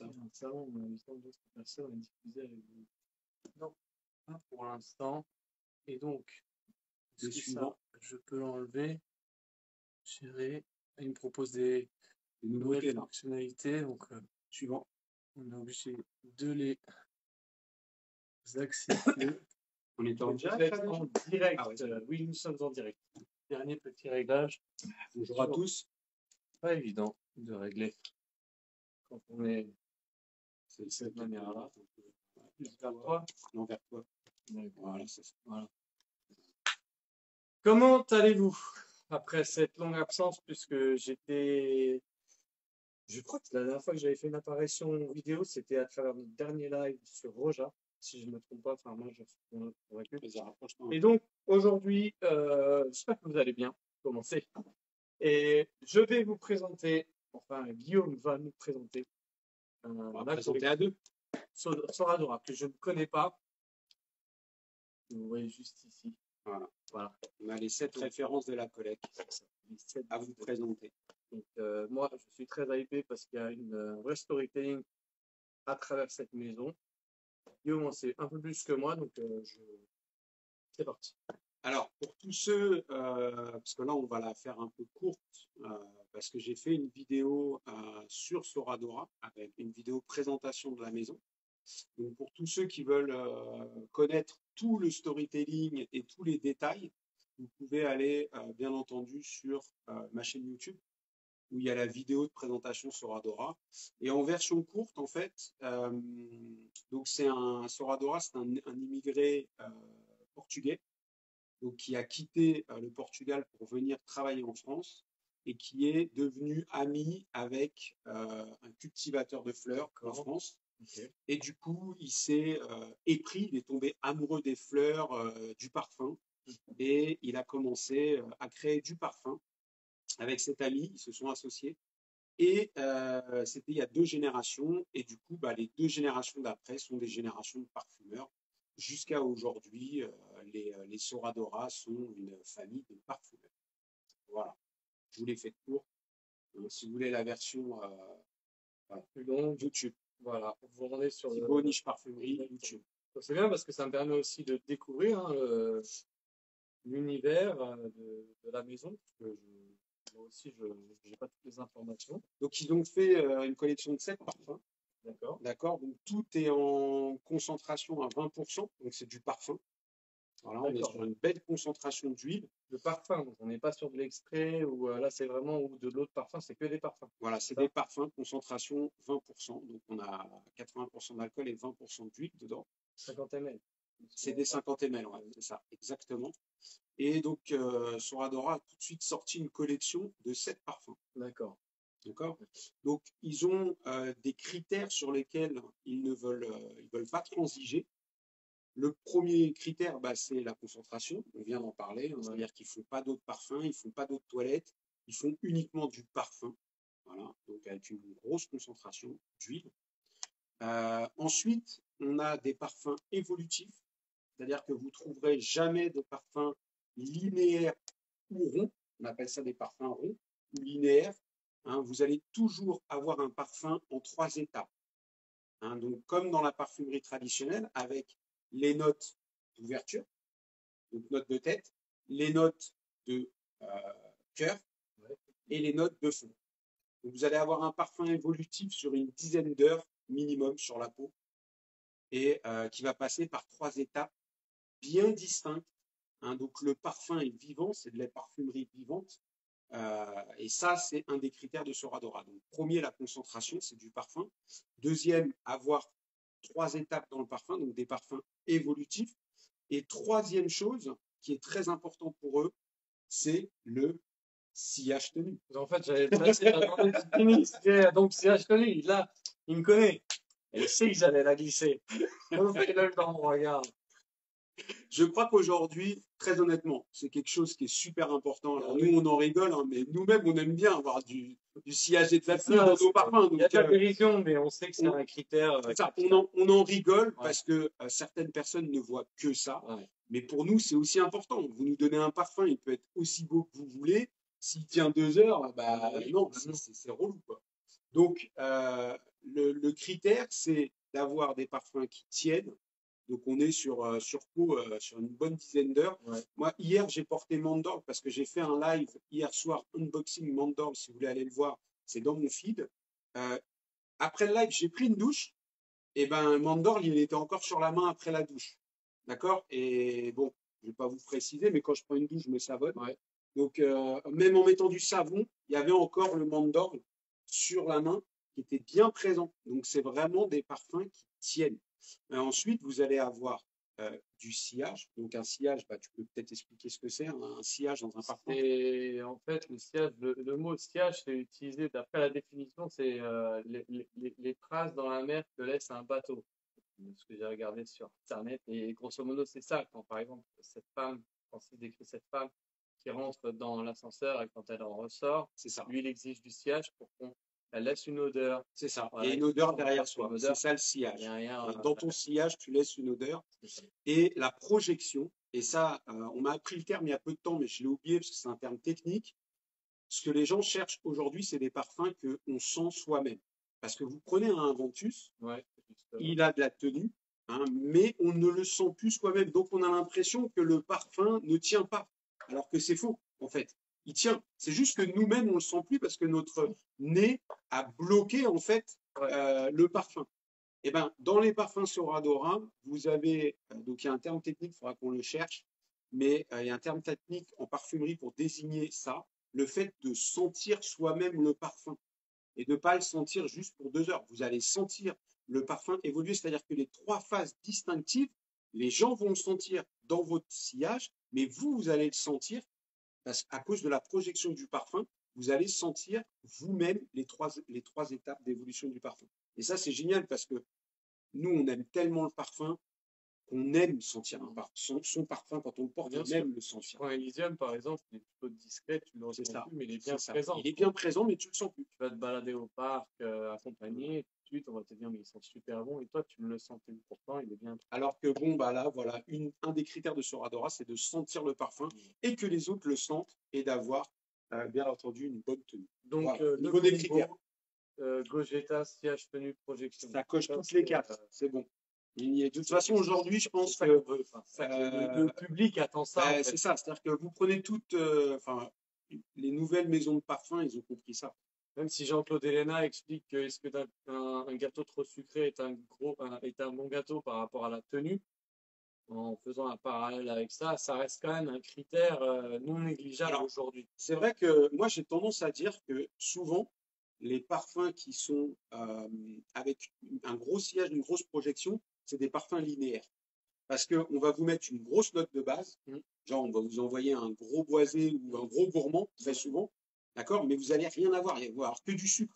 Un salon, on a eu tant d'autres personnes à diffuser avec vous. Non, pas pour l'instant. Et donc, Le suivant. Je peux l'enlever. Gérer. Il me propose des nouveautés nouvelles là. fonctionnalités. Donc, Suivant. on est obligé de les accepter. On est en direct. En direct. Ah ouais, oui, nous sommes en direct. Dernier petit réglage. Bonjour à tous. Pas évident de régler quand on est de cette manière-là. Plus vers toi. Non, vers toi. Voilà, c'est ça. Voilà. Comment allez-vous après cette longue absence, puisque j'étais... Je crois que la dernière fois que j'avais fait une apparition vidéo, c'était à travers notre dernier live sur Roja, si je ne me trompe pas. Enfin, moi, je suis convaincu. Et donc, aujourd'hui, j'espère que vous allez bien. Commencer. Et je vais vous présenter, enfin, Guillaume va nous présenter. On va présenter à deux. Soradora, que je ne connais pas. Vous voyez juste ici. Voilà. On a les 7 références de la collecte à vous présenter. Donc, moi, je suis très hypé parce qu'il y a une vraie storytelling à travers cette maison. Guillaume en sait un peu plus que moi, donc c'est parti. Alors, pour tous ceux, parce que là, on va la faire un peu courte, parce que j'ai fait une vidéo sur Soradora, avec une vidéo présentation de la maison. Donc, pour tous ceux qui veulent connaître tout le storytelling et tous les détails, vous pouvez aller, bien entendu, sur ma chaîne YouTube, où il y a la vidéo de présentation Soradora. Et en version courte, en fait, donc Soradora, c'est un immigré portugais, donc qui a quitté le Portugal pour venir travailler en France et qui est devenu ami avec un cultivateur de fleurs en France. Okay. Et du coup, il s'est épris, il est tombé amoureux des fleurs, du parfum, et il a commencé à créer du parfum avec cet ami. Ils se sont associés, et c'était il y a 2 générations, et du coup, les 2 générations d'après sont des générations de parfumeurs. Jusqu'à aujourd'hui, les Soradora sont une famille de parfumeurs. Voilà, je vous l'ai fait court. Si vous voulez la version plus longue, YouTube. Voilà, vous rendez sur Thibaut Niche Parfumerie YouTube. C'est bien parce que ça me permet aussi de découvrir l'univers de la maison, parce que moi aussi, je n'ai pas toutes les informations. Donc, ils ont fait une collection de 7 parfums. D'accord. D'accord. Donc, tout est en concentration à 20%. Donc, c'est du parfum. Voilà, on est sur une belle concentration d'huile. De parfum, donc on n'est pas sur de l'extrait, ou là, c'est vraiment, ou de l'autre parfum, c'est que des parfums. Voilà, c'est des parfums, concentration 20%. Donc, on a 80% d'alcool et 20% d'huile dedans. 50 ml. C'est des 50 ml, ouais, c'est ça, exactement. Et donc, Soradora a tout de suite sorti une collection de 7 parfums. D'accord. D'accord. Donc, ils ont des critères sur lesquels ils ne veulent pas transiger. Le premier critère, c'est la concentration. On vient d'en parler. C'est-à-dire qu'ils ne font pas d'autres parfums, ils ne font pas d'autres toilettes. Ils font uniquement du parfum. Voilà. Donc, avec une grosse concentration d'huile. Ensuite, on a des parfums évolutifs. C'est-à-dire que vous ne trouverez jamais de parfums linéaires ou ronds. On appelle ça des parfums ronds ou linéaires. Vous allez toujours avoir un parfum en 3 étapes. Donc, comme dans la parfumerie traditionnelle, avec les notes d'ouverture, donc notes de tête, les notes de cœur et les notes de fond. Donc, vous allez avoir un parfum évolutif sur une dizaine d'heures minimum sur la peau, et qui va passer par 3 étapes bien distinctes. Donc, le parfum est vivant, c'est de la parfumerie vivante. Et ça, c'est un des critères de Soradora. Donc, premier, la concentration, c'est du parfum. Deuxième, avoir 3 étapes dans le parfum, donc des parfums évolutifs. Et troisième chose, qui est très important pour eux, c'est le sillage tenu. En fait, j'avais donc sillage tenu. Là, il me connaît. Il sait que j'allais la glisser. On fait l'œil dans mon regard. Je crois qu'aujourd'hui, très honnêtement, c'est quelque chose qui est super important. Alors, nous, on en rigole, mais nous-mêmes, on aime bien avoir du sillage et de la pluie dans nos parfums. Il y a de la dérision, mais on sait que c'est un critère. On en rigole parce que certaines personnes ne voient que ça. Ouais. Mais pour nous, c'est aussi important. Vous nous donnez un parfum, il peut être aussi beau que vous voulez. S'il tient 2 heures, non, c'est relou, quoi. Donc, le critère, c'est d'avoir des parfums qui tiennent. Donc, on est sur une bonne dizaine d'heures. Ouais. Moi, hier, j'ai porté Mandorle parce que j'ai fait un live hier soir, unboxing Mandorle. Si vous voulez aller le voir, c'est dans mon feed. Après le live, j'ai pris une douche. Et ben, Mandorle, il était encore sur la main après la douche. D'accord? Et bon, je ne vais pas vous préciser, mais quand je prends une douche, je me savonne. Ouais. Donc, même en mettant du savon, il y avait encore le Mandorle sur la main qui était bien présent. Donc, c'est vraiment des parfums qui tiennent. Ensuite, vous allez avoir du sillage. Donc, un sillage, bah, tu peux peut-être expliquer ce que c'est, un sillage dans un parfum. Et en fait, le sillage, le mot sillage, c'est utilisé d'après la définition, c'est les traces dans la mer que laisse un bateau. Ce que j'ai regardé sur Internet. Et grosso modo, c'est ça. Quand par exemple, cette femme, quand il décrit cette femme qui rentre dans l'ascenseur et quand elle en ressort, C'est ça. lui, il exige du sillage pour qu'elle laisse une odeur. C'est ça. Voilà, il y a une odeur derrière soi. une odeur. C'est ça le sillage. Derrière, Et dans ton sillage, tu laisses une odeur. c'est ça. Et la projection, et ça, on m'a appris le terme il y a peu de temps, mais je l'ai oublié parce que c'est un terme technique. Ce que les gens cherchent aujourd'hui, c'est des parfums qu'on sent soi-même. Parce que vous prenez un Ventus, Ouais, justement. il a de la tenue, hein, mais on ne le sent plus soi-même. Donc on a l'impression que le parfum ne tient pas, alors que c'est faux, en fait. Il tient. C'est juste que nous-mêmes, on le sent plus parce que notre nez a bloqué, en fait, Ouais. le parfum. Eh ben, dans les parfums Soradora, vous avez, donc il y a un terme technique, il faudra qu'on le cherche, mais il y a un terme technique en parfumerie pour désigner ça, le fait de sentir soi-même le parfum et de ne pas le sentir juste pour 2 heures. Vous allez sentir le parfum évoluer, c'est-à-dire que les 3 phases distinctives, les gens vont le sentir dans votre sillage, mais vous allez le sentir parce qu'à cause de la projection du parfum, vous allez sentir vous-même les trois étapes d'évolution du parfum. Et ça, c'est génial parce que nous, on aime tellement le parfum qu'on aime sentir son parfum quand on le porte, Bien on sûr. aime le sentir. Quand Elysium, par exemple, il est plutôt discret, tu le C'est ressens ça. plus, mais il est bien C'est ça. présent. Il est bien présent, mais tu le sens plus. Tu vas te balader au parc accompagné, tout de suite, on va te dire, mais il sent super bon, et toi, tu ne le sentais pourtant, il est bien. Alors que bon, bah là, voilà, un des critères de Soradora, c'est de sentir le parfum et que les autres le sentent et d'avoir, bien entendu, une bonne tenue. Donc, Voilà. le Niveau des combo, critères, Gogeta, sillage, tenue, projection. ça coche Ça, toutes les c'est, cases. C'est bon. De toute façon, aujourd'hui, je pense ça que qu'on veut, enfin, ça que le public attend ça, en fait. c'est ça. C'est-à-dire que vous prenez toutes, enfin, les nouvelles maisons de parfums, ils ont compris ça. Même si Jean-Claude Elena explique que est-ce que un gâteau trop sucré est est un bon gâteau par rapport à la tenue, en faisant un parallèle avec ça, ça reste quand même un critère non négligeable Alors, aujourd'hui. c'est vrai que moi, j'ai tendance à dire que souvent, les parfums qui sont avec un gros sillage, une grosse projection, c'est des parfums linéaires. Parce qu'on va vous mettre une grosse note de base, genre on va vous envoyer un gros boisé ou un gros gourmand, très souvent, d'accord, mais vous n'allez rien avoir, il va y avoir que du sucre.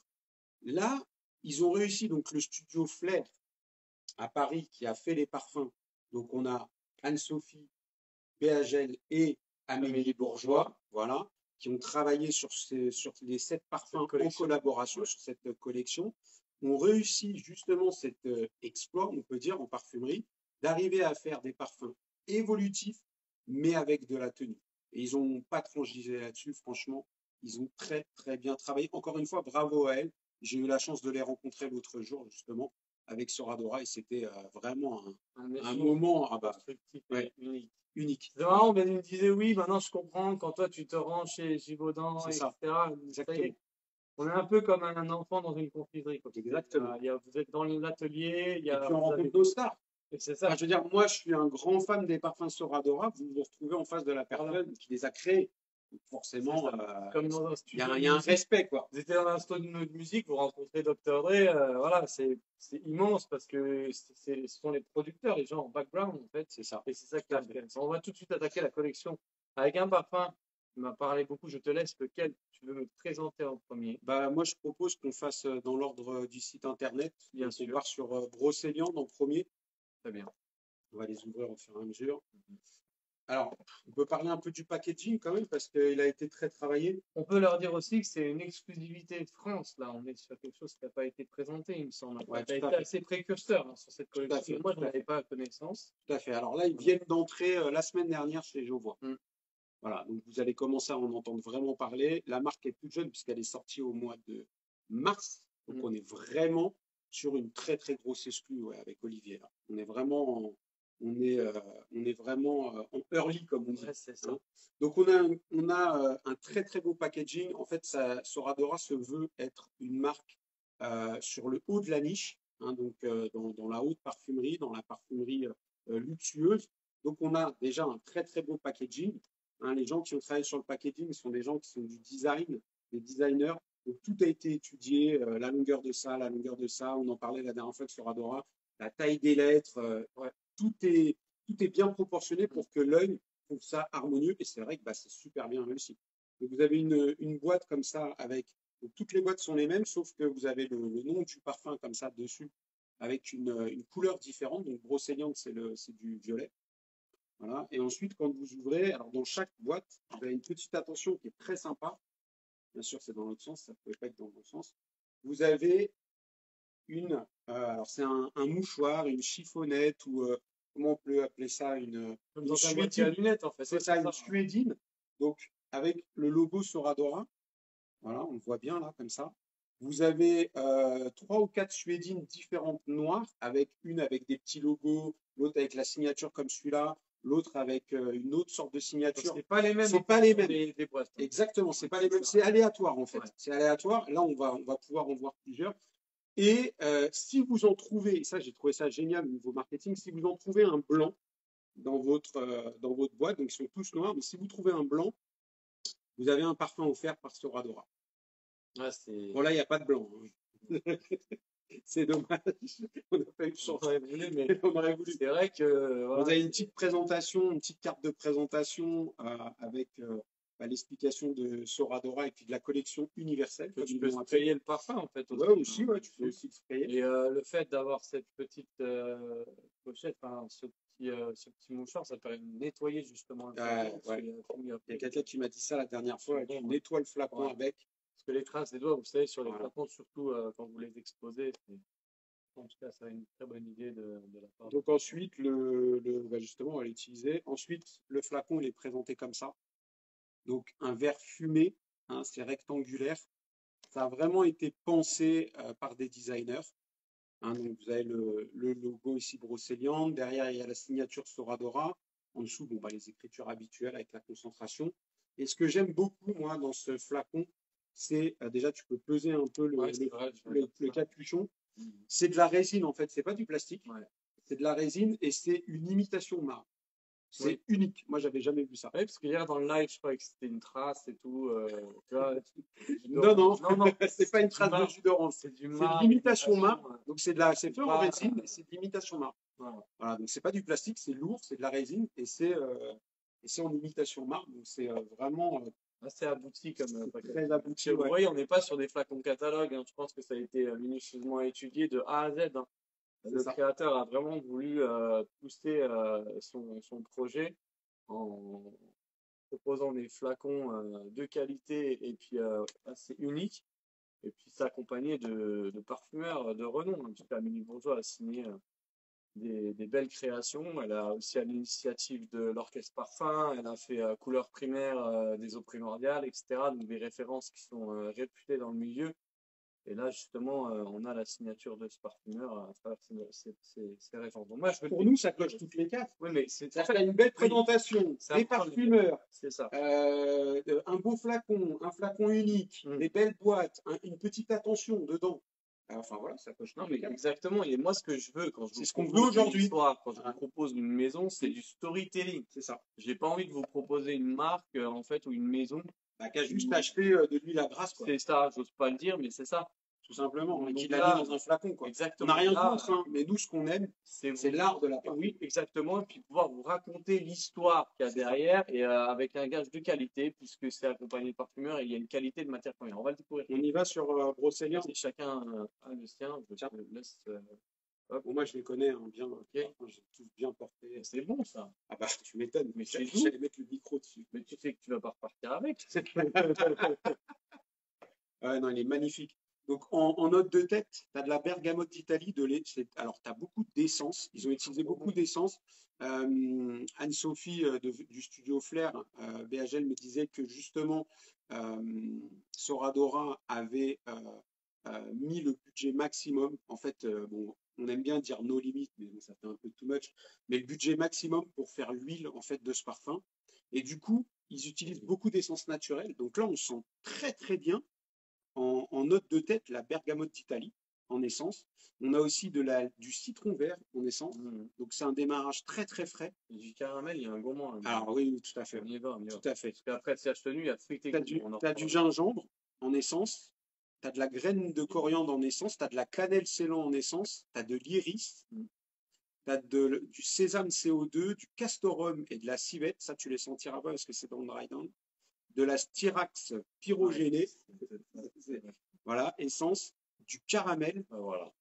Là, ils ont réussi, donc le studio Flair à Paris qui a fait les parfums, donc on a Anne-Sophie, Béagel et Amélie Bourgeois, voilà, qui ont travaillé sur les 7 parfums en collaboration sur cette collection, ont réussi justement cet exploit, on peut dire, en parfumerie, d'arriver à faire des parfums évolutifs, mais avec de la tenue. Et ils n'ont pas transigé là-dessus, franchement, ils ont très très bien travaillé. Encore une fois, bravo à elles. J'ai eu la chance de les rencontrer l'autre jour, justement, avec Soradora, et c'était vraiment un moment constructif et unique. Unique. C'est marrant, ben, il me disait oui, maintenant je comprends quand toi tu te rends chez Givaudan, etc. Exactement. On est un peu comme un enfant dans une confiserie. Exactement. Vous êtes dans l'atelier, et puis on rencontre nos stars. Et c'est ça. Enfin, je veux dire, moi je suis un grand fan des parfums Soradora, vous vous retrouvez en face de la personne qui les a créés. Donc, forcément, il y a un respect, quoi. Vous étiez dans un studio de musique, vous rencontrez Dr. Dre, voilà, c'est immense parce que ce sont les producteurs, les gens en background, en fait. C'est ça. Et c'est ça qui est intéressant. On va tout de suite attaquer la collection avec un parfum. Tu m'as parlé beaucoup, je te laisse. Lequel tu veux me présenter en premier? Bah, moi, je propose qu'on fasse dans l'ordre du site internet. Bien sûr. On part sur Brocéliande en premier. Très bien. On va les ouvrir au fur et à mesure. Alors, on peut parler un peu du packaging quand même parce qu'il a été très travaillé. On peut leur dire aussi que c'est une exclusivité de France. Là, on est sur quelque chose qui n'a pas été présenté, il me semble. Ouais, tu as été assez précurseur sur cette collection. Moi, je n'en avais pas connaissance. Tout à fait. Alors là, ils viennent d'entrer la semaine dernière chez Jovois. Voilà, donc vous allez commencer à en entendre vraiment parler. La marque est toute jeune puisqu'elle est sortie au mois de mars. Donc on est vraiment sur une très très grosse exclue, ouais, avec Olivier. Là. On est vraiment, on est vraiment en early comme on dit. Ouais, c'est ça. Hein. Donc on a un très très beau packaging. En fait, Soradora se veut être une marque sur le haut de la niche, hein, donc dans la haute parfumerie, dans la parfumerie luxueuse. Donc on a déjà un très très beau packaging. Hein, les gens qui ont travaillé sur le packaging sont des gens qui sont du design, des designers. Donc tout a été étudié, la longueur de ça, la longueur de ça. On en parlait la dernière fois sur Adora, la taille des lettres. Ouais, tout est bien proportionné pour que l'œil trouve ça harmonieux. Et c'est vrai que bah, c'est super bien réussi. Donc vous avez une boîte comme ça avec donc, toutes les boîtes sont les mêmes, sauf que vous avez le nom du parfum comme ça dessus, avec une couleur différente. Donc Brocéliande, c'est du violet. Voilà. Et ensuite, quand vous ouvrez, alors dans chaque boîte, vous avez une petite attention qui est très sympa. Bien sûr, c'est dans l'autre sens, ça ne pouvait pas être dans l'autre sens. Vous avez alors c'est un mouchoir, une chiffonnette, ou comment on peut appeler ça, Comme dans un boîtier à lunettes, en fait. C'est ça, une suédine. Donc, avec le logo Soradora. Voilà, on le voit bien là, comme ça. Vous avez 3 ou 4 suédines différentes noires, avec une avec des petits logos, l'autre avec la signature comme celui-là, l'autre avec une autre sorte de signature. C'est pas les mêmes. C'est pas les mêmes. Des boîtes. Hein. Exactement, c'est pas les mêmes. C'est aléatoire en fait. Ouais. C'est aléatoire. Là, on va pouvoir en voir plusieurs. Et si vous en trouvez, ça j'ai trouvé ça génial au niveau marketing, si vous en trouvez un blanc dans votre boîte, donc ils sont tous noirs, mais si vous trouvez un blanc, vous avez un parfum offert par Soradora. Ah, bon, là, il n'y a pas de blanc. Hein. C'est dommage. On n'a pas eu de chance. On aurait voulu, mais on aurait voulu. C'est vrai que. Voilà, vous avez une petite présentation, une petite carte de présentation avec l'explication de Soradora et puis de la collection universelle. Tu peux sprayer le parfum en fait. Oui, aussi, ouais, tu peux aussi le sprayer. Et le fait d'avoir cette petite pochette, enfin, ce petit mouchoir, ça permet de nettoyer justement le flacon. Ouais. Il y a quelqu'un qui m'a dit ça la dernière fois, tu nettoies le flacon avec. Parce que les traces des doigts, vous savez, sur les flacons, surtout quand vous les exposez, en tout cas, ça a une très bonne idée de la part. Donc ensuite, justement, on va l'utiliser. Ensuite, le flacon, il est présenté comme ça. Donc un verre fumé, hein, c'est rectangulaire. Ça a vraiment été pensé par des designers. Hein, donc vous avez le logo ici Brocéliande. Derrière, il y a la signature Soradora. En dessous, bon, bah, les écritures habituelles avec la concentration. Et ce que j'aime beaucoup, moi, dans ce flacon, c'est déjà, tu peux peser un peu le capuchon. C'est de la résine, en fait. C'est pas du plastique. Ouais. C'est de la résine et c'est une imitation marbre. C'est unique. Moi, j'avais jamais vu ça. Oui, parce qu'hier, dans le live, je croyais que c'était une trace et tout. Tu vois, non, c'est pas une trace de jus d'orange. C'est de l'imitation marbre. Donc, c'est fait en résine et c'est de l'imitation marbre. Voilà, donc, c'est pas du plastique, c'est lourd, c'est de la résine et c'est en imitation marbre. Donc, c'est vraiment. Assez abouti comme très abouti. Vous voyez, on n'est pas sur des flacons catalogue. Hein. Je pense que ça a été minutieusement étudié de A à Z. Hein. Le créateur a vraiment voulu pousser son projet en proposant des flacons de qualité et puis assez uniques. Et puis c'est accompagné de parfumeurs de renom. En tout cas, Amélie Bourgeois a signé des belles créations. Elle a aussi à l'initiative de l'Orchestre Parfum. Elle a fait couleurs primaires des eaux primordiales, etc. Donc des références qui sont réputées dans le milieu. Et là, justement, on a la signature de ce parfumeur à travers ces références. Donc, moi, pour nous, ça coche toutes les 4. Oui, mais ça fait une belle présentation, des parfumeurs, c'est ça. Un beau flacon, un flacon unique, des belles boîtes, une petite attention dedans. Enfin voilà, ça coche. Non, mais exactement. Et moi, ce que je veux quand je vous propose aujourd'hui, quand je vous propose une maison, c'est du storytelling. C'est ça. J'ai pas envie de vous proposer une marque en fait ou une maison qui a juste acheté de l'huile à grasse. C'est ça. J'ose pas le dire, mais c'est ça. Tout simplement. Et qui l'a mis dans un flacon. Quoi. Exactement. On n'a rien contre, hein, mais nous, ce qu'on aime, c'est l'art de la parfume. Oui, exactement. Et puis pouvoir vous raconter l'histoire qu'il y a derrière et avec un gage de qualité, puisque c'est accompagné de parfumeur et il y a une qualité de matière première. On va le découvrir. On y va sur Brocéliande. Si chacun a le sien, je laisse. Bon, moi, je les connais hein, bien. Okay. J'ai tous bien porté. C'est bon, ça. Ah bah, tu m'étonnes. Mais j'allais mettre le micro dessus. Mais tu sais que tu vas pas repartir avec. Ouais, non, il est magnifique. Donc, en note de tête, tu as de la bergamote d'Italie, alors tu as beaucoup d'essence. Ils ont utilisé beaucoup d'essence. Anne-Sophie du studio Flair, BHL, me disait que justement, Soradora avait mis le budget maximum. En fait, bon, on aime bien dire no limit, mais bon, ça fait un peu too much. Mais le budget maximum pour faire l'huile en fait de ce parfum. Et du coup, ils utilisent beaucoup d'essence naturelle. Donc là, on sent très très bien en note de tête la bergamote d'Italie en essence. On a aussi du citron vert en essence. Donc c'est un démarrage très très frais. Et du caramel, il y a un gourmand. Alors oui, oui, tout à fait. On y va, on y va. Tout à fait. Parce qu'après, si tenu, il y a fruité. Tu as du gingembre en essence. Tu as de la graine de coriandre en essence. Tu as de la cannelle ceylan en essence. Tu as de l'iris. Tu as du sésame CO2, du castorum et de la civette. Ça, tu les sentiras pas parce que c'est dans le dry down. De la styrax pyrogénée. Voilà, essence. Du caramel. Voilà.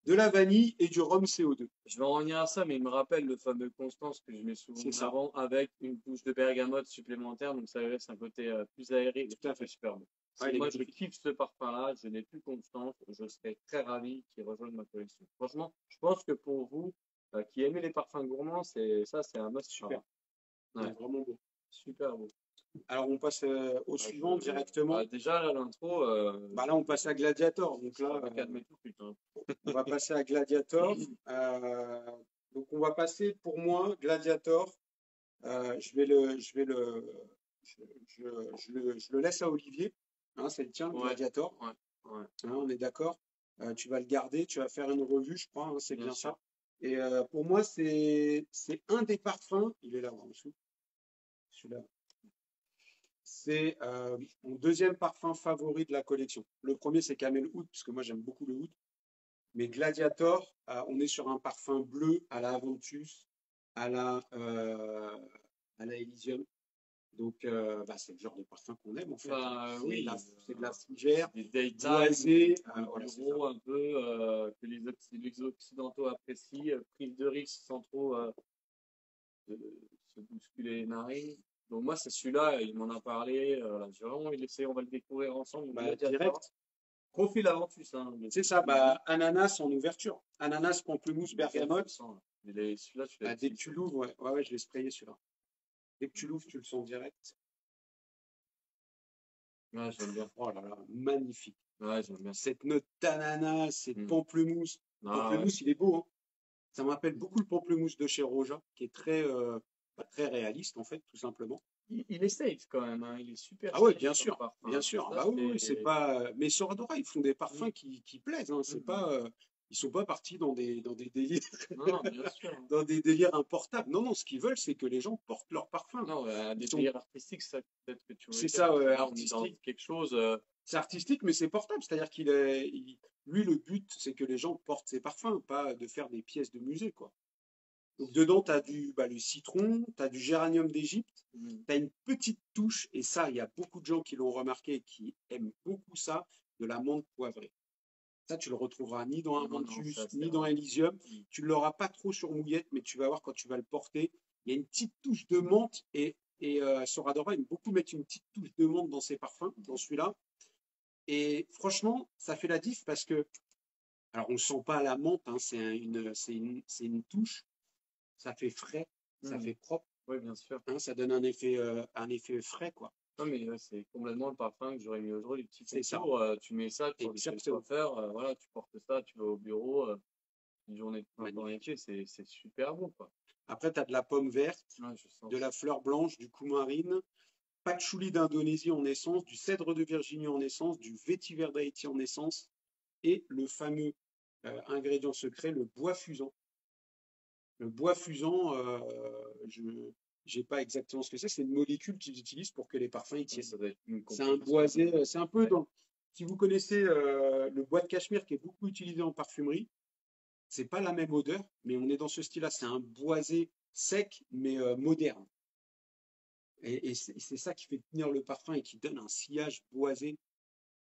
De la vanille et du rhum CO2. Je vais en revenir à ça, mais il me rappelle le fameux Constance que je mets souvent en avant avec une touche de bergamote supplémentaire, donc ça laisse un côté plus aéré. Tout à fait. Super bon. Ouais, moi, je kiffe ce parfum-là, je n'ai plus Constance, je serais très ravi qu'il rejoigne ma collection. Franchement, je pense que pour vous qui aimez les parfums gourmands, c'est un must. Super. Ouais. Vraiment beau. Super beau. Alors on passe au suivant directement. Déjà là l'intro. Là on passe à Gladiator. Donc là on va passer à Gladiator. Donc on va passer pour moi Gladiator. Je le laisse à Olivier. Hein, c'est le tien, Gladiator. Ouais. Hein, on est d'accord. Tu vas le garder. Tu vas faire une revue, je crois. Hein, c'est bien ça. Et pour moi c'est un des parfums. Il est là en dessous. Celui-là. C'est mon deuxième parfum favori de la collection. Le premier, c'est Camel Oud, parce que moi, j'aime beaucoup le oud. Mais Gladiator, on est sur un parfum bleu à la Aventus, à la Elysium. Donc, c'est le genre de parfum qu'on aime, en fait. C'est de la fougère, des boisée, bureau un peu, que les Occidentaux apprécient, prise de risque sans trop se bousculer les narines. Donc moi, c'est celui-là, il m'en a parlé. J'ai vraiment envie de l'essayer, on va le découvrir ensemble. Direct. Profil Aventus. Hein, c'est ça, ananas en ouverture. Ananas, pamplemousse, bergamote. Celui-là, dès que tu l'ouvres, ouais, je l'ai sprayé celui-là. Dès que tu l'ouvres, tu le sens direct. Ouais, j'aime bien. Oh là là, magnifique. Ouais, j'aime bien. Cette note d'ananas, cette pamplemousse. Pamplemousse, il est beau, hein. Ça me rappelle beaucoup le pamplemousse de chez Roja, qui est très réaliste, en fait, tout simplement. Il est safe quand même, hein. Il est super. Ah ouais, bien sûr, bien sûr. Ça, oui, c'est pas. Mais sur Adora, ils font des parfums qui plaisent. Hein. C'est pas. Ils sont pas partis dans des délires. Non, bien sûr. Dans des délires importables. Non, ce qu'ils veulent, c'est que les gens portent leur parfum. Non, des délires artistiques, ça peut-être que tu veux. C'est ça, artistique. Quelque chose. C'est artistique, mais c'est portable. C'est-à-dire lui, le but, c'est que les gens portent ses parfums, pas de faire des pièces de musée, quoi. Donc dedans, tu as le citron, tu as du géranium d'Égypte, tu as une petite touche, et ça, il y a beaucoup de gens qui l'ont remarqué et qui aiment beaucoup ça, de la menthe poivrée. Ça, tu le retrouveras ni dans Aventus, ni dans Elysium. Tu ne l'auras pas trop sur mouillette, mais tu vas voir quand tu vas le porter, il y a une petite touche de menthe, et sur Adora, ils aiment beaucoup mettre une petite touche de menthe dans ses parfums, dans celui-là. Et franchement, ça fait la diff parce que, alors on ne sent pas la menthe, hein, c'est une touche. Ça fait frais, ça fait propre. Oui, bien sûr. Hein, ça donne un effet frais, quoi. Non, mais c'est complètement le parfum que j'aurais mis aujourd'hui. C'est ça. Tu mets ça, tu vas faire, voilà, tu portes ça, tu vas au bureau, une journée de printemps été, c'est super bon, quoi. Après, tu as de la pomme verte, de la fleur blanche, du coumarine, patchouli d'Indonésie en essence, du cèdre de Virginie en essence, du vétiver d'Haïti en essence, et le fameux ingrédient secret, le bois fusant. Le bois fusant, je n'ai pas exactement ce que c'est. C'est une molécule qu'ils utilisent pour que les parfums y tiennent. C'est un boisé, c'est un peu dans. Si vous connaissez le bois de cachemire qui est beaucoup utilisé en parfumerie, c'est pas la même odeur, mais on est dans ce style-là. C'est un boisé sec, mais moderne. Et c'est ça qui fait tenir le parfum et qui donne un sillage boisé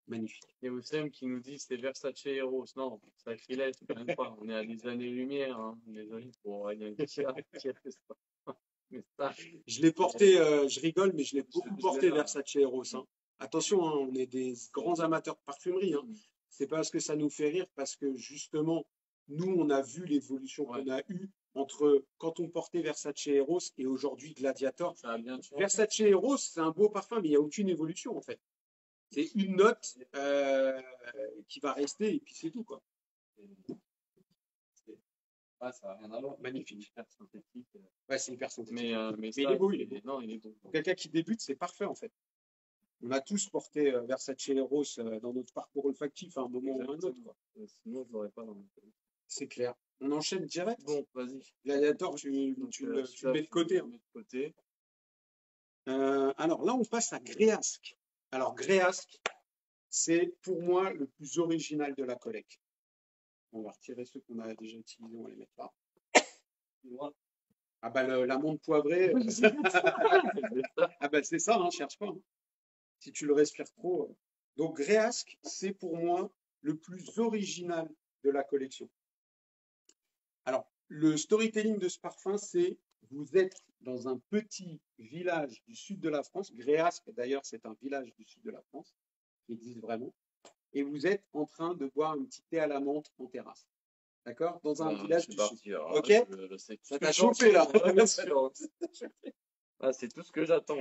magnifique. Et Oussem qui nous dit c'est Versace Eros. Non, sacrilège, même pas. On est à des années-lumière. Hein. Désolé pour rien dire ça. Je l'ai porté, je rigole, mais je l'ai beaucoup porté Versace Eros. Hein. Attention, hein, on est des grands amateurs de parfumerie. Hein. C'est pas parce que ça nous fait rire, parce que justement, nous, on a vu l'évolution qu'on a eue entre quand on portait Versace Eros et aujourd'hui Gladiator. Versace Eros, c'est un beau parfum, mais il n'y a aucune évolution en fait. C'est une note qui va rester et puis c'est tout, quoi. Ah, ça n'a rien à voir. Magnifique. Hyper synthétique. Ouais, c'est hyper synthétique. Mais il ça, est beau, il est beau. Non, il est bon. Pour quelqu'un qui débute, c'est parfait, en fait. On a tous porté Versace Leros dans notre parcours olfactif à un moment ou à un autre, quoi. Sinon, je l'aurais pas dans mon pays. C'est clair. On enchaîne direct. Bon, vas-y. Gladiator, tu le mets de côté. Alors là, on passe à Gréasque. Alors, Gréasque, c'est pour moi le plus original de la collecte. On va retirer ceux qu'on a déjà utilisés, on va les mettre là. Ah bah l'amande poivrée. Ah bah c'est ça, hein, cherche pas. Hein. Si tu le respires trop. Donc Gréasque, c'est pour moi le plus original de la collection. Alors, le storytelling de ce parfum, c'est vous êtes dans un petit village du sud de la France. Gréasque, d'ailleurs, c'est un village du sud de la France qui existe vraiment. Et vous êtes en train de boire un petit thé à la menthe en terrasse. D'accord? Dans un village du sud. Ok? Ça t'a chauffé là. Ah, c'est tout ce que j'attends.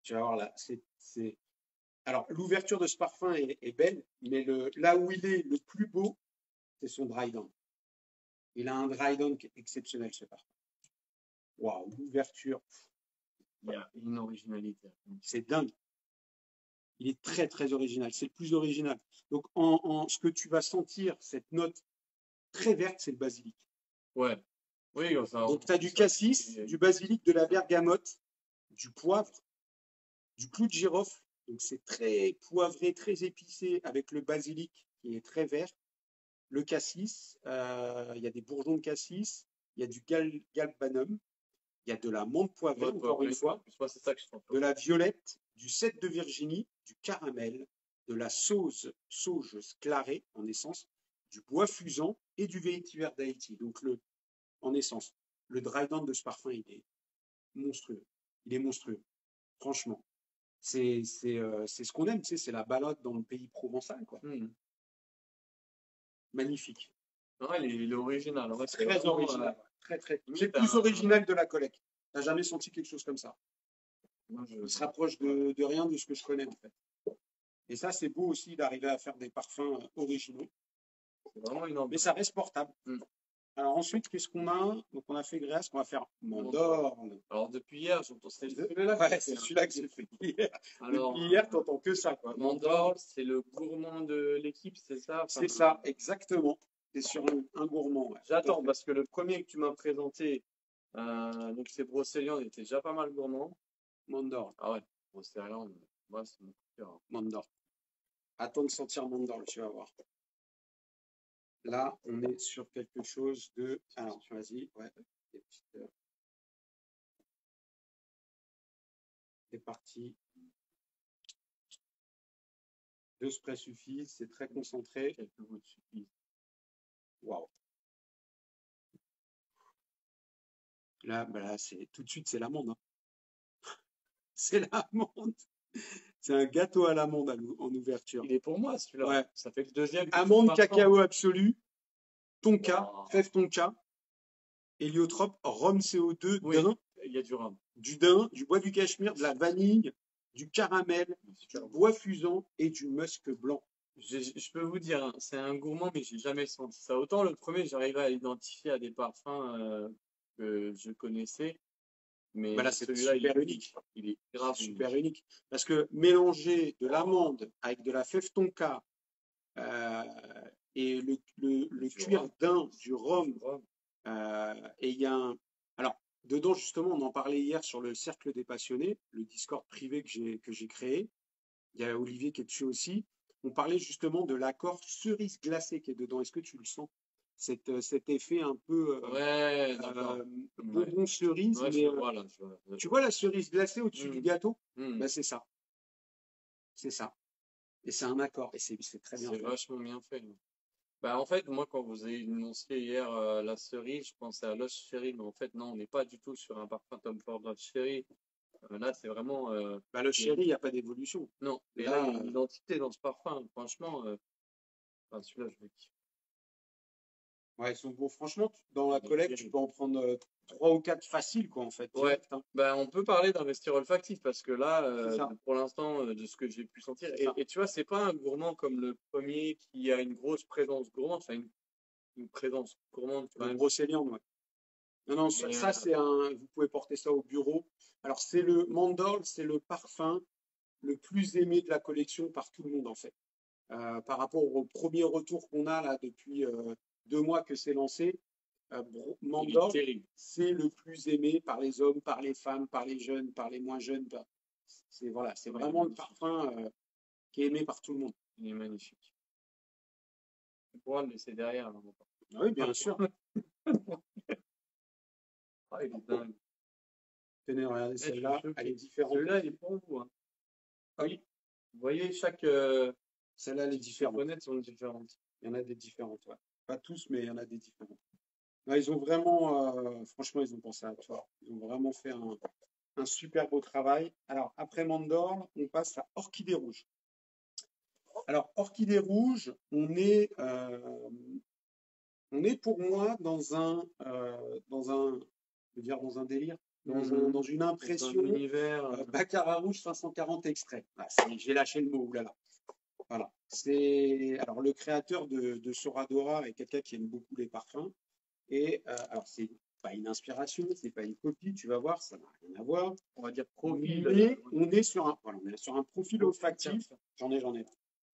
Tu vas voir là. Alors, l'ouverture de ce parfum est belle, mais là où il est le plus beau, c'est son dry down. Il a un dry down qui est exceptionnel, ce parfum. Waouh, l'ouverture. Il y a une originalité. C'est dingue. Il est très, très original. C'est le plus original. Donc, ce que tu vas sentir, cette note très verte, c'est le basilic. Ouais. Oui, enfin, donc, tu as du cassis, du basilic, de la bergamote, du poivre, du clou de girofle. Donc, c'est très poivré, très épicé avec le basilic qui est très vert. Le cassis, il y a des bourgeons de cassis, il y a du galbanum, il y a de la menthe poivrée, encore une fois, c'est ça que je sens. de la violette, du cèdre de Virginie, du caramel, de la sauge clarée en essence, du bois fusant et du vétiver d'Haïti. Donc, en essence, le dry down de ce parfum, il est monstrueux. Il est monstrueux, franchement. C'est ce qu'on aime, tu sais, c'est la balade dans le pays provençal, quoi. Magnifique. Ouais, il est original. En fait, très original. Très. C'est le plus original de la collecte. T'as jamais senti quelque chose comme ça? Il se rapproche de rien de ce que je connais, en fait. Et ça, c'est beau aussi d'arriver à faire des parfums originaux. C'est vraiment énorme. Mais ça reste portable. Alors ensuite, qu'est-ce qu'on a? Donc on a fait Gréasque, on va faire Mandorle. Alors depuis hier, j'entends celui-là. Ouais, c'est celui-là que j'ai fait hier. Alors, depuis hier, t'entends que ça, quoi. Mandorle, c'est le gourmand de l'équipe, c'est ça? Enfin, c'est ça, exactement. C'est sur un gourmand. Ouais. J'attends parce que le premier que tu m'as présenté, donc c'est Brocéliande, il était déjà pas mal gourmand. Mandorle. Ah ouais, Brocéliande, moi c'est mon coup de cœur. Mandorle. Attends de sentir Mandorle, tu vas voir. Là, on est sur quelque chose de. Alors, vas-y, ouais. C'est parti. 2 sprays suffisent, c'est très concentré. Quelques gouttes suffisent. Waouh. Là, c'est tout de suite, c'est l'amande. Hein. C'est l'amande. C'est un gâteau à l'amande en ouverture. Il est pour moi celui-là. Ouais. Ça fait le deuxième. Amande, cacao absolu, tonka, fève tonka, héliotrope, rhum CO2, daim. Il y a du rhum. Du daim, du bois du cachemire, de la vanille, du caramel, du bois fusant et du musc blanc. Je peux vous dire, hein, c'est un gourmand, mais j'ai jamais senti ça. Autant le premier, j'arrivais à identifier à des parfums que je connaissais. Mais là, c'est super unique. Il est grave super unique. Parce que mélanger de l'amande avec de la fève tonka et le cuir daim, du rhum, et il y a un. Alors, dedans, justement, on en parlait hier sur le Cercle des Passionnés, le Discord privé que j'ai créé. Il y a Olivier qui est dessus aussi. On parlait justement de l'accord cerise glacée qui est dedans. Est-ce que tu le sens? Cet effet un peu bonbon cerise. Ouais, mais, tu vois la cerise glacée au-dessus du gâteau? C'est ça. C'est ça. Et c'est un accord. Et c'est très bien fait. C'est vachement bien fait. Bah, en fait, moi, quand vous avez énoncé hier la cerise, je pensais à Lost Cherry, mais en fait, non, on n'est pas du tout sur un parfum Tom Ford Lost Cherry. Là, c'est vraiment. Le Cherry, il n'y a pas d'évolution. Non, mais là, il y a une identité dans ce parfum. Franchement, celui-là, je vais kiffer. Ouais, ils sont beaux. Franchement, dans la Il est collecte, tu terrible. peux en prendre 3 ou 4 faciles, quoi, en fait, Ouais, direct, hein. ben, on peut parler d'investir olfactif parce que là, C'est ça, pour l'instant, de ce que j'ai pu sentir, c'est ça. et tu vois, c'est pas un gourmand comme le premier qui a une grosse présence gourmande, enfin une présence gourmande quand Le même. brocéliande, ouais. Non, non, Mais c'est vous pouvez porter ça au bureau. Alors, c'est le Mandorle, c'est le parfum le plus aimé de la collection par tout le monde, en fait. Par rapport au premier retour qu'on a là depuis 2 mois que c'est lancé, il est Mandorle, terrible, c'est le plus aimé par les hommes, par les femmes, par les jeunes, par les moins jeunes. C'est voilà, c'est ouais, il est vraiment le magnifique, parfum qui est aimé par tout le monde. il est magnifique. Tu pourras le laisser derrière, là, Ah oui, bien sûr. Ah, il est dingue. Tenez, regardez Eh, je suis celle-là, elle est choqué. différente Celui-là, il aussi. est pour vous, hein. Ah oui, Vous voyez, celle-là, elle est les différente. fenêtres sont différentes. Il y en a des différentes, ouais. Pas tous, mais il y en a des différentes. Ouais, ils ont vraiment, franchement, ils ont pensé à toi. Ils ont vraiment fait un super beau travail. Alors, après Mandorle, on passe à Orchidée Rouge. Alors, Orchidée Rouge, on est pour moi je veux dire, dans un délire, dans une Dans un impression univers, Baccarat Rouge 540 extraits. Ah, j'ai lâché le mot, oulala. Voilà. Alors, le créateur de Soradora est quelqu'un qui aime beaucoup les parfums. Et alors, c'est pas une inspiration, c'est pas une copie, tu vas voir, ça n'a rien à voir. on va dire profil. Mais on est sur un profil Tiens, olfactif. J'en ai.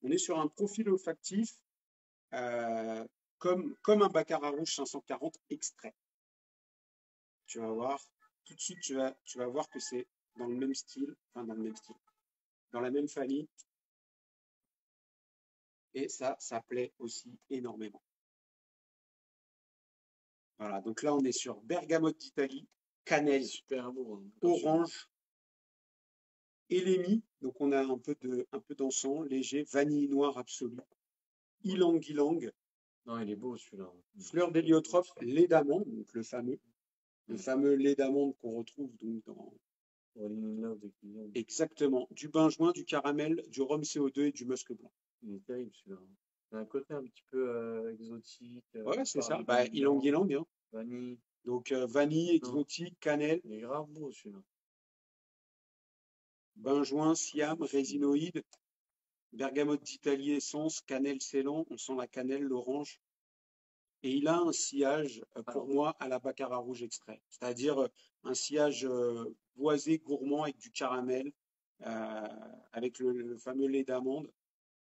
On est sur un profil olfactif euh, comme un Baccarat Rouge 540 extrait. Tu vas voir, tout de suite, tu vas voir que c'est dans le même style, enfin dans le même style, dans la même famille. Et ça plaît aussi énormément. Voilà, donc là, on est sur bergamote d'Italie, cannelle, super beau, hein. orange, Elemi, donc on a un peu d'encens léger, vanille noire absolue, ylang ylang, Non, il est beau celui-là. fleur d'héliotrope, lait d'amande, donc le fameux lait d'amande qu'on retrouve donc dans Rolling in Love de Kylian. exactement du benjoin, du caramel, du rhum CO2 et du musc blanc. Il est terrible celui-là. Il a un côté un petit peu exotique, Ouais, c'est ça. par Bah, les ylang blancs, ylang, hein. vanille. Donc vanille, Non, exotique, cannelle, il est grave beau celui-là. benjoin, siam, résinoïde, bergamote d'Italie essence, cannelle scellant, on sent la cannelle, l'orange. Et il a un sillage, pour moi, à la Baccarat rouge extrait. C'est-à-dire un sillage boisé, gourmand avec du caramel, avec le fameux lait d'amande.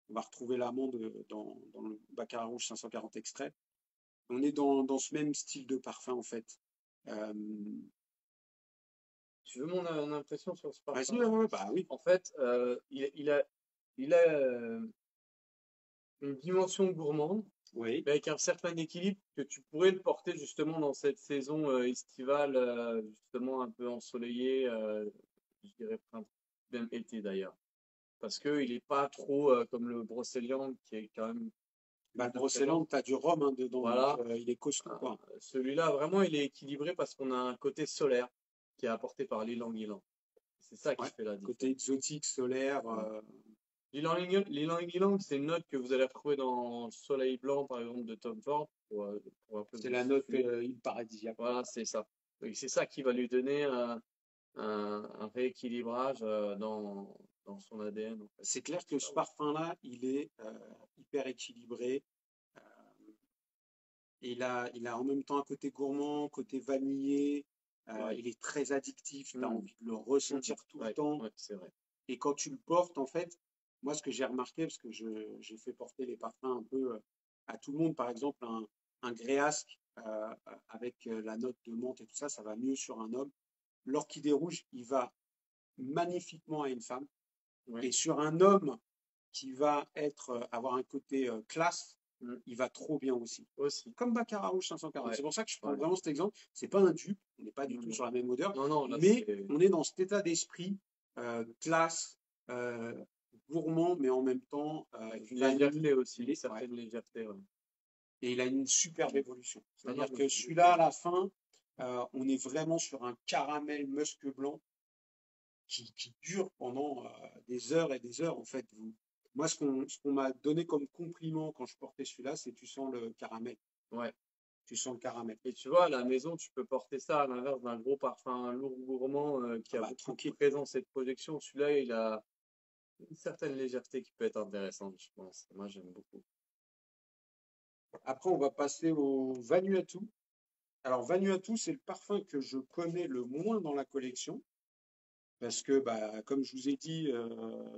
On va retrouver l'amande dans le Baccarat rouge 540 extrait. On est dans ce même style de parfum, en fait. Euh, Tu veux mon impression sur ce Vas-y, parfum? ouais, ouais, bah oui. En fait, il a une dimension gourmande, Oui, mais avec un certain équilibre que tu pourrais le porter justement dans cette saison estivale, justement un peu ensoleillée, je dirais même été d'ailleurs. Parce qu'il n'est pas trop comme le Brocéliande qui est quand même bah, plus le de présence. Brocéliande, t'as du rhum hein, dedans, donc Voilà. il est costaud, quoi. Celui-là, vraiment, il est équilibré parce qu'on a un côté solaire qui est apporté par l'ylang ylang. C'est ça qui Ouais. fait la Côté différence. exotique, solaire. Ouais. L'ylang ylang, c'est une note que vous allez retrouver dans Soleil Blanc, par exemple, de Tom Ford, pour un peu C'est vous la note situer. île paradisiaque. Voilà, c'est ça. Et c'est ça qui va lui donner un rééquilibrage dans son ADN, en fait. C'est clair que ce Ah ouais. parfum-là, il est hyper équilibré. euh, il a en même temps un côté gourmand, côté vanillé. Ouais. Il est très addictif. Tu as Mm. envie de le ressentir tout le Ouais, temps. ouais, c'est vrai. Et quand tu le portes, en fait, moi, ce que j'ai remarqué, parce que j'ai fait porter les parfums un peu à tout le monde, par exemple, un gréasque avec la note de menthe et tout ça, ça va mieux sur un homme. L'orchidée rouge, il va magnifiquement à une femme. Ouais. Et sur un homme qui va avoir un côté classe, Mm. il va trop bien aussi. Aussi. Comme Baccarat Rouge 540. Ouais. C'est pour ça que je prends Ouais. vraiment cet exemple. C'est pas un dupe, on n'est pas du Non, tout non. sur la même odeur, Non, non, là, mais c'est on est dans cet état d'esprit classe, euh, gourmand, mais en même temps avec une vanille. légèreté aussi, une Ouais. certaine légèreté. Ouais. Et il a une superbe évolution. Non, non, C'est-à-dire mais que celui-là, à la fin, on est vraiment sur un caramel musc blanc qui dure pendant des heures et des heures. En fait, moi, ce qu'on m'a donné comme compliment quand je portais celui-là, c'est tu sens le caramel. ouais. Tu sens le caramel. Et tu vois, à la maison, tu peux porter ça à l'inverse d'un gros parfum lourd gourmand qui a Bah, beaucoup de tranquille. présence et de projection. Celui-là, il a une certaine légèreté qui peut être intéressante, je pense. Moi, j'aime beaucoup. Après, on va passer au Vanuatu. Alors, Vanuatu, c'est le parfum que je connais le moins dans la collection. Parce que, bah, comme je vous ai dit,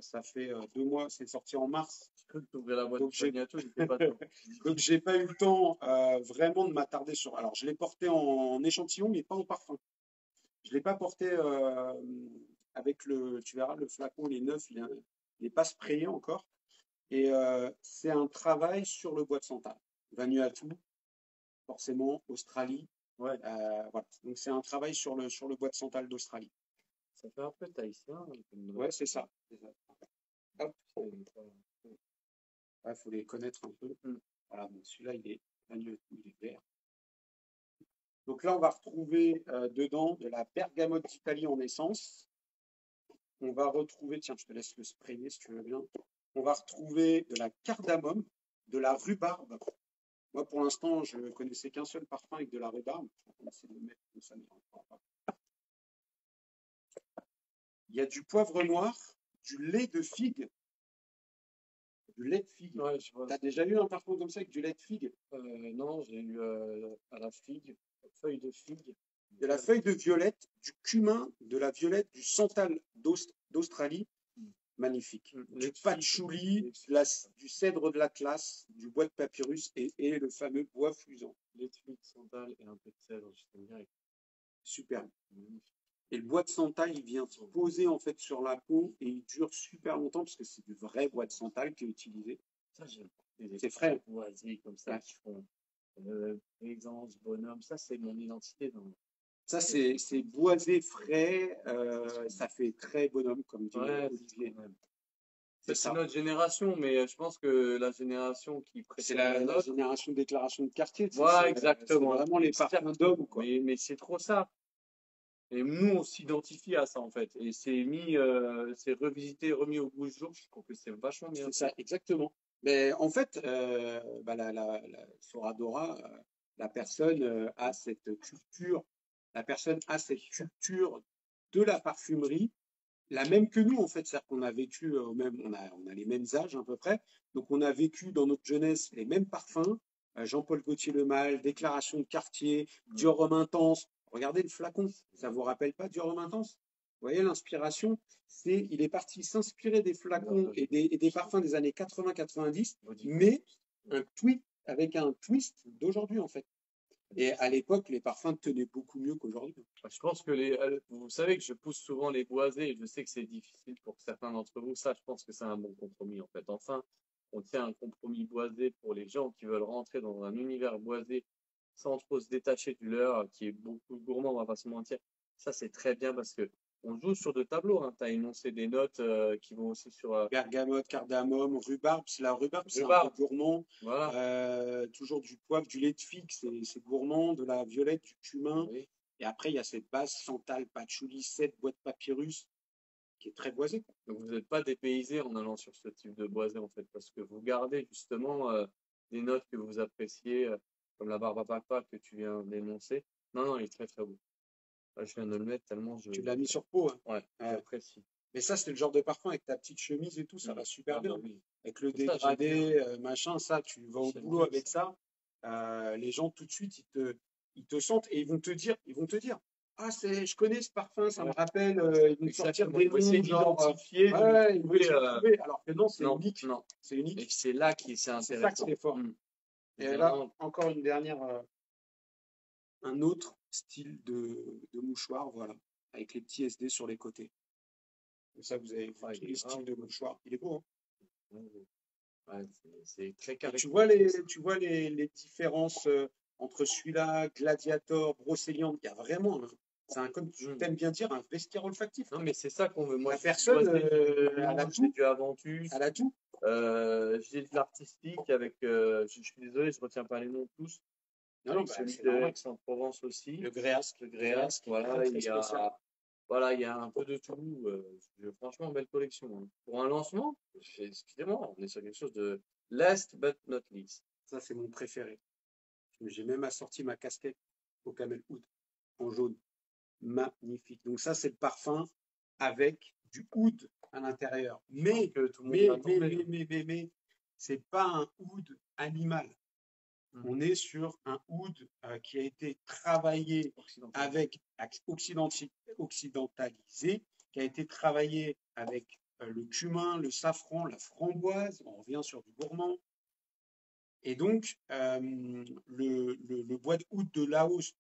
ça fait 2 mois, c'est sorti en mars. Tu peux t'ouvrir la boîte Donc, de Pagnato, il n'était pas dedans. donc j'ai pas eu le temps vraiment de m'attarder sur. Alors, je l'ai porté en échantillon, mais pas en parfum. Je l'ai pas porté avec le. Tu verras, le flacon, il est neuf, il n'est pas sprayé encore. Et c'est un travail sur le bois de santal. Vanuatu, forcément, Australie. Ouais, Voilà. Donc, c'est un travail sur le bois de santal d'Australie. ça fait un peu tahitien. Ouais, c'est ça. Hop. C'est- Il faut les connaître un peu. Mm. Voilà, donc celui-là, il est Vanuatu, il est vert. Donc là, on va retrouver dedans de la bergamote d'Italie en essence. On va retrouver, tiens, je te laisse le sprayer si tu veux bien. On va retrouver de la cardamome, de la rhubarbe. Moi, pour l'instant, je ne connaissais qu'un seul parfum avec de la rhubarbe. Je vais essayer de le mettre comme ça, mais on va pas. Il y a du poivre noir, du lait de figue. Du lait de figue. Ouais, je vois. Tu as déjà eu un parfum comme ça avec du lait de figue? Non, j'ai eu à la figue, feuille de figue. De la feuille de violette, du cumin, de la violette, du santal d'Australie. Magnifique. Lait Du de figue, patchouli, du cèdre de l'Atlas, du bois de papyrus et le fameux bois fusant. lait de figue, santal et un peu de sèvre, je t'aime bien. Superbe. Et le bois de santal, il vient se poser en fait sur la peau et il dure super longtemps parce que c'est du vrai bois de santal qui est utilisé. Ça, j'aime. C'est frais. Boisés comme ça Ouais. qui font présence, bonhomme. Ça, c'est mon identité. Ça, c'est boisé frais. Ça fait très bonhomme, comme dirait Ouais, Olivier. c'est ça. notre génération, mais je pense que la génération qui C'est précède la nôtre, génération de déclaration de quartier. ouais, C'est exactement. vraiment les parfums d'hommes, quoi. Mais c'est trop ça. Et nous, on s'identifie à ça, en fait. Et c'est revisité, remis au goût du jour. Je trouve que c'est vachement bien. C'est ça, exactement. Mais en fait, bah, Soradora, la personne a cette culture, la personne a cette culture de la parfumerie, la même que nous, en fait. C'est-à-dire qu'on a vécu on a les mêmes âges à peu près. Donc, on a vécu dans notre jeunesse les mêmes parfums. Jean-Paul Gaultier Le Male, Déclaration de quartier, Dior Homme Intense. Regardez le flacon, ça vous rappelle pas Dior Homme Intense? Vous voyez l'inspiration? Il est parti s'inspirer des flacons et des parfums des années 80-90, mais avec un twist d'aujourd'hui, en fait. Et à l'époque, les parfums tenaient beaucoup mieux qu'aujourd'hui. Je pense que vous savez que je pousse souvent les boisés et je sais que c'est difficile pour certains d'entre vous. Ça, je pense que c'est un bon compromis, en fait. Enfin, on tient un compromis boisé pour les gens qui veulent rentrer dans un univers boisé sans trop se détacher du leur, qui est beaucoup gourmand, on va pas se mentir. Ça, c'est très bien parce que on joue sur deux tableaux. Hein. Tu as énoncé des notes qui vont aussi sur. Bergamote, cardamome, rhubarbe. La rhubarbe, c'est un peu gourmand. Voilà. Toujours du poivre, du lait de figue, c'est gourmand. De la violette, du cumin. Oui. Et après, il y a cette base santal, patchouli, 7 bois de papyrus, qui est très boisée. Donc vous n'êtes pas dépaysé en allant sur ce type de boisé, en fait, parce que vous gardez justement des notes que vous appréciez, comme la barbe à papa que tu viens d'énoncer. Non, non, il est très très beau. Là, je viens de le mettre tellement je. Tu l'as mis sur peau, hein. Ouais, j'apprécie. Mais ça, c'est le genre de parfum avec ta petite chemise et tout, ça va super bien. Oui. Avec le Ça, dégradé, machin, ça, tu vas au J'aime boulot bien avec ça. Les gens, tout de suite, ils te sentent et ils vont te dire, ah, je connais ce parfum, ça me rappelle, ils vont te sortir des noms, d'identifier, ils vont essayer de trouver, alors que non, c'est unique. Non. C'est unique. Et c'est là qui c'est C'est intéressant. ça qui est fort. Et là, encore une dernière, un autre style de mouchoir, voilà, avec les petits SD sur les côtés. Comme ça, vous avez tous les styles de mouchoir. Il est beau, hein? Ouais, c'est très carré. Tu vois les différences entre celui-là, Gladiator, Brocéliande. Il y a vraiment, comme tu t'aimes bien dire, un vestiaire olfactif. Non, mais c'est ça qu'on veut. Moi, la personne, elle a tout. Du Aventus. Elle a tout. J'ai de l'artistique avec. Je suis désolé, je ne retiens pas les noms tous. Non, celui de Aix-en-Provence aussi. Le Gréasque. Voilà, il y a un peu de tout. Franchement, belle collection. Hein. Pour un lancement, excusez-moi, on est sur quelque chose de last but not least. Ça, c'est mon préféré. J'ai même assorti ma casquette au Camel Oud en jaune. Magnifique. Donc ça, c'est le parfum avec du oud à l'intérieur. Mais, c'est pas un oud animal. On est sur un oud qui a été travaillé avec occidentalisé, qui a été travaillé avec le cumin, le safran, la framboise. On revient sur du gourmand. Et donc, le bois de oud du Laos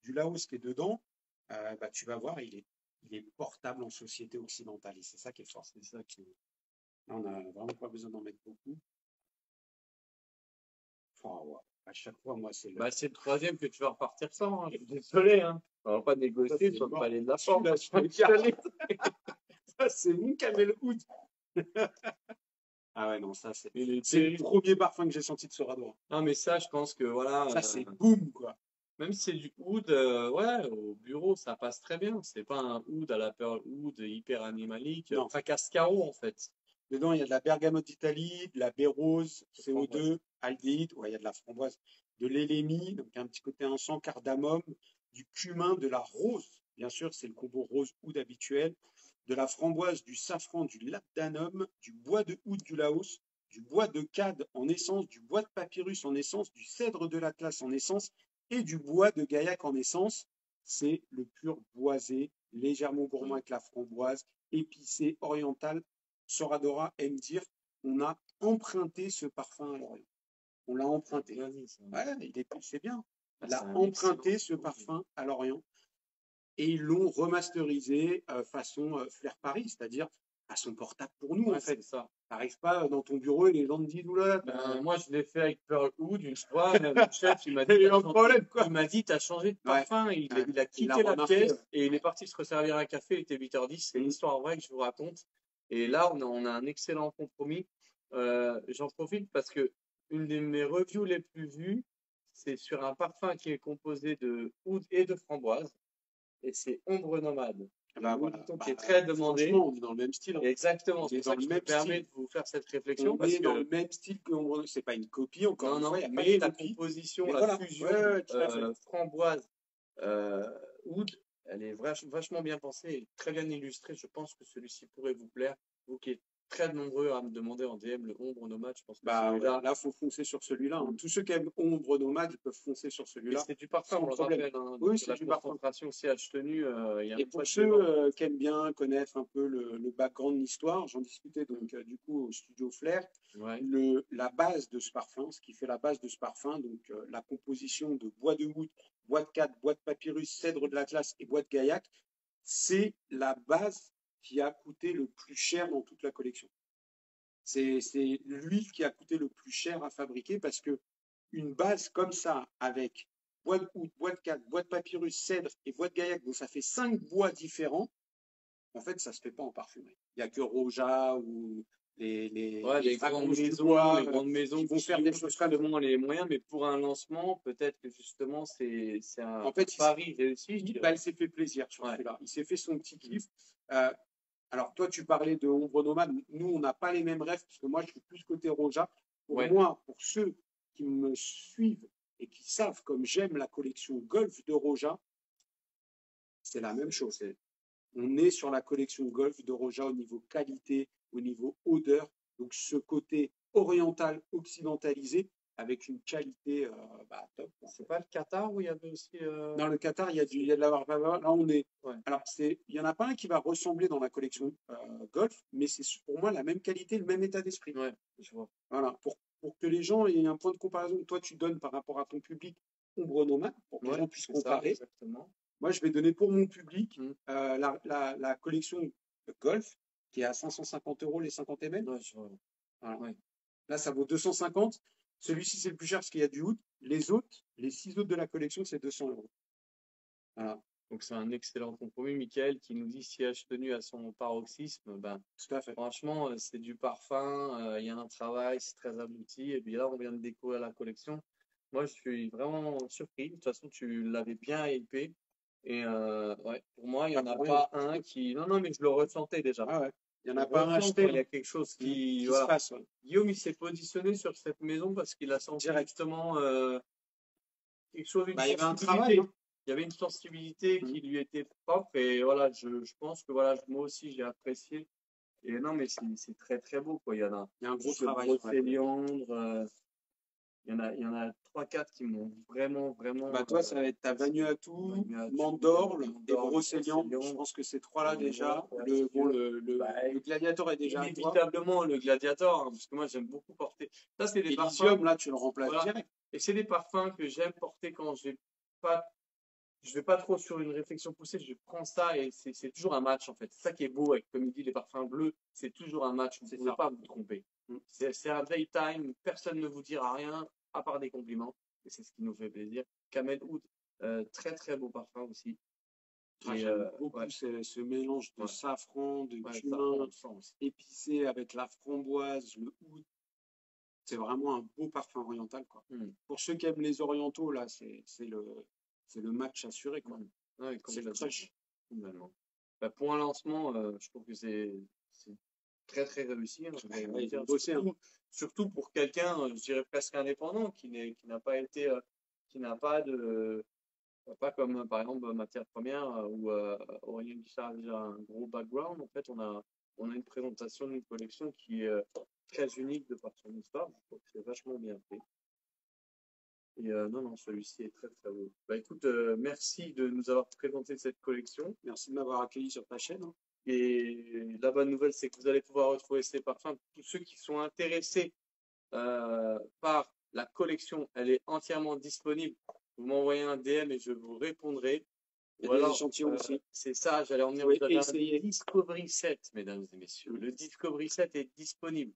qui est dedans, tu vas voir, il est portable en société occidentale. Et c'est ça qui est fort. C'est ça qui... Là, on n'a vraiment pas besoin d'en mettre beaucoup. Enfin, ouais. À chaque fois, moi, c'est le... c'est le troisième que tu vas repartir sans. Hein. Je suis désolé. Hein. On va pas négocier sur le palais de la forme. Ça, c'est mon Camel Oud. Ah ouais, non, ça, c'est le premier parfum que j'ai senti de Soradora. Non, mais ça, je pense que voilà. Ça, c'est boum, quoi. Même si c'est du oud, ouais, au bureau, ça passe très bien. C'est pas un oud à la Pearl Oud hyper animalique. Non. Enfin, Cascaro, en fait. Dedans, il y a de la bergamote d'Italie, de la baie rose, CO2, aldéhyde, ouais, il y a de la framboise, de l'élémie, donc un petit côté encens, cardamome, du cumin, de la rose, bien sûr, c'est le combo rose oud habituel, de la framboise, du safran, du labdanum, du bois de oud du Laos, du bois de cad en essence, du bois de papyrus en essence, du cèdre de l'Atlas en essence et du bois de gaillac en essence. C'est le pur boisé, légèrement gourmand avec la framboise, épicé, oriental. Soradora aime dire on a emprunté ce parfum à l'Orient. On l'a emprunté. Ouais, c'est bien. Il a emprunté ce parfum à l'Orient et ils l'ont remasterisé façon Flair Paris, c'est-à-dire façon portable pour nous en fait. Ça n'arrive pas dans ton bureau et les gens te disent oula. Moi je l'ai fait avec Pearl Oud une fois. Le chef il m'a dit il m'a dit t'as changé de parfum. Il a quitté la pièce et il est parti se resservir un café. Il était 8h10. C'est une histoire vraie que je vous raconte. Et là on a un excellent compromis. J'en profite parce que une de mes reviews les plus vues, c'est sur un parfum qui est composé de oud et de framboise. Et c'est Ombre Nomade. Qui est très demandé. On est dans le même style. Hein. Exactement. C'est ça qui me permet de vous faire cette réflexion. On est dans le même style que Ombre. C'est pas une copie encore. Non, mais la composition, la fusion framboise oud, elle est vachement bien pensée et très bien illustrée. Je pense que celui-ci pourrait vous plaire. Vous qui êtes très nombreux à me demander en DM le Ombre Nomade, je pense que là, il faut foncer sur celui-là. Hein. Tous ceux qui aiment Ombre Nomade, ils peuvent foncer sur celui-là. C'est du parfum, on le rappelle. Hein. Oui, c'est du parfum. Aussi à tenue. Et pour ceux qui aiment bien connaître un peu le background, l'histoire, j'en discutais donc du coup au studio Flair. Ouais. La base de ce parfum, ce qui fait la base de ce parfum, donc la composition de bois de oud, bois de cad, bois de papyrus, cèdre de l'Atlas et bois de gaillac, c'est la base qui a coûté le plus cher dans toute la collection. C'est l'huile qui a coûté le plus cher à fabriquer parce que une base comme ça, avec bois de oud, bois de cad, bois de papyrus, cèdre et bois de gaillac, donc ça fait 5 bois différents, en fait, ça se fait pas en parfumerie. Il n'y a que Roja ou les grandes maisons qui vont faire des choses comme les moyens, mais pour un lancement, peut-être que justement, c'est un pari réussi. Il s'est fait plaisir sur celui-là. Il s'est fait son petit kiff. Alors, toi, tu parlais de Ombre Nomade. Nous, on n'a pas les mêmes rêves, parce que moi, je suis plus côté Roja. Pour moi, pour ceux qui me suivent et qui savent comme j'aime la collection Golf de Roja, c'est la même chose. On est sur la collection Golf de Roja au niveau qualité, au niveau odeur. Donc, ce côté oriental, occidentalisé, avec une qualité top. C'est pas le Qatar où il y avait aussi. Dans le Qatar, il y a de la barbara. Là, on est. Ouais. Alors, il n'y en a pas un qui va ressembler dans la collection Golf, mais c'est pour moi la même qualité, le même état d'esprit. Ouais, je vois. Voilà, pour que les gens aient un point de comparaison. Toi, tu donnes par rapport à ton public Ombre Nomade, pour que les gens puissent comparer. Exactement. Moi, je vais donner pour mon public la collection Golf, qui est à 550 € les 50 ml. Ouais, je vois. Voilà. Ouais. Là, ça vaut 250. Celui-ci, c'est le plus cher parce qu'il y a du oud. Les 6 autres de la collection, c'est 200 €. Voilà. Donc, c'est un excellent compromis. Michael qui nous dit siège tenu à son paroxysme. Tout à fait. Franchement, c'est du parfum. Il y a un travail, c'est très abouti. Et puis là, on vient de découvrir la collection. Moi, je suis vraiment surpris. De toute façon, tu l'avais bien hypé. Et pour moi, il n'y en a pas un qui. Non, mais je le ressentais déjà. Ah ouais. Il n'y en a pas un acheté. Il y a quelque chose qui se passe. Ouais. Guillaume, il s'est positionné sur cette maison parce qu'il a senti directement quelque chose, une Bah, il y avait un sensibilité. travail, hein. Il y avait une sensibilité Mm. qui lui était propre et voilà, je pense que voilà, moi aussi j'ai apprécié. Et non, mais c'est très très beau quoi. Il y en a Il y a un gros ce travail sur la collection. Brocéliande, il y en a 3-4 qui m'ont vraiment Bah, toi, ça va être ta Vanuatu, Mandorle et Brocéliande. Je pense que ces trois-là, déjà, le Gladiator est déjà à toi. Inévitablement le Gladiator, hein, parce que moi j'aime beaucoup porter. Ça, c'est des parfums. Elysium, là, tu le remplaces Voilà. direct. Et c'est des parfums que j'aime porter quand je vais pas trop sur une réflexion poussée, je prends ça et c'est toujours un match en fait. C'est ça qui est beau avec, comme il dit, les parfums bleus, c'est toujours un match, vous ne pouvez pas vous tromper. C'est un daytime, personne ne vous dira rien à part des compliments et c'est ce qui nous fait plaisir. Camel Oud, très très beau parfum aussi. J'aime beaucoup ce mélange de safran, de cumin, épicé avec la framboise, le oud. C'est vraiment un beau parfum oriental, quoi. Pour ceux qui aiment les orientaux, là, c'est le match assuré, quoi. C'est le crush. Bah, pour un lancement, je trouve que c'est très très réussi. Hein, surtout pour quelqu'un, je dirais presque indépendant, qui n'a pas été, qui n'a pas de, pas comme par exemple Matière Première ou Aurélien Guichard a déjà un gros background. En fait, on a une présentation d'une collection qui est très unique de par son histoire. Je trouve que c'est vachement bien fait. Et non, celui-ci est très très beau. Bah écoute, merci de nous avoir présenté cette collection. Merci de m'avoir accueilli sur ta chaîne. Et la bonne nouvelle, c'est que vous allez pouvoir retrouver ces parfums. Tous ceux qui sont intéressés par la collection, elle est entièrement disponible. Vous m'envoyez un DM et je vous répondrai. Il y a des échantillons aussi. C'est ça, j'allais en venir. Vous avez un Discovery Set, mesdames et messieurs. Le Discovery Set est disponible.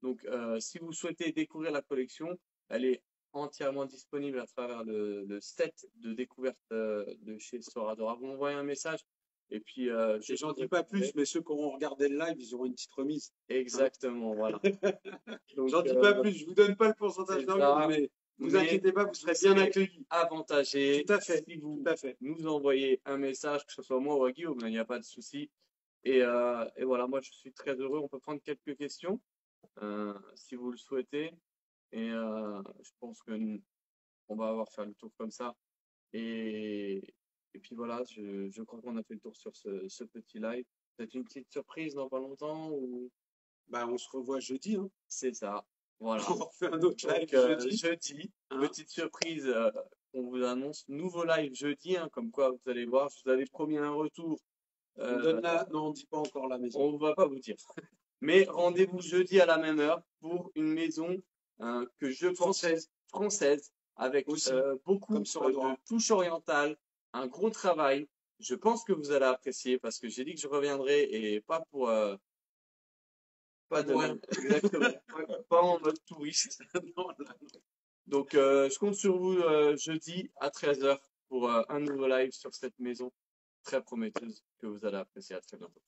Donc, si vous souhaitez découvrir la collection, elle est entièrement disponible à travers le set de découverte de chez Soradora. Vous m'envoyez un message. Et puis, j'en dis pas plus, mais ceux qui auront regardé le live, ils auront une petite remise. Exactement, voilà. J'en dis pas plus, je vous donne pas le pourcentage d'argent, mais vous inquiétez pas, vous serez bien accueillis. Avantagé. Tout à fait. Si vous nous envoyez un message, que ce soit moi ou Guillaume, il n'y a pas de souci. Et voilà, moi je suis très heureux. On peut prendre quelques questions si vous le souhaitez. Et je pense que on va avoir fait le tour comme ça. Et puis voilà, je crois qu'on a fait le tour sur ce petit live. Peut-être une petite surprise dans pas longtemps ou... Bah, on se revoit jeudi. Hein. C'est ça. Voilà. On refait un autre live jeudi. Hein. Petite surprise, on vous annonce. Nouveau live jeudi, hein, comme quoi vous allez voir. Je vous avais promis un retour. Non, on ne dit pas encore la maison. On ne va pas vous dire. Mais rendez-vous jeudi à la même heure pour une maison que je pense française avec beaucoup de touches orientales, un gros travail. Je pense que vous allez apprécier parce que j'ai dit que je reviendrai et pas pour exactement, pas en mode touriste. Donc je compte sur vous jeudi à 13h pour un nouveau live sur cette maison très prometteuse que vous allez apprécier. À très bientôt.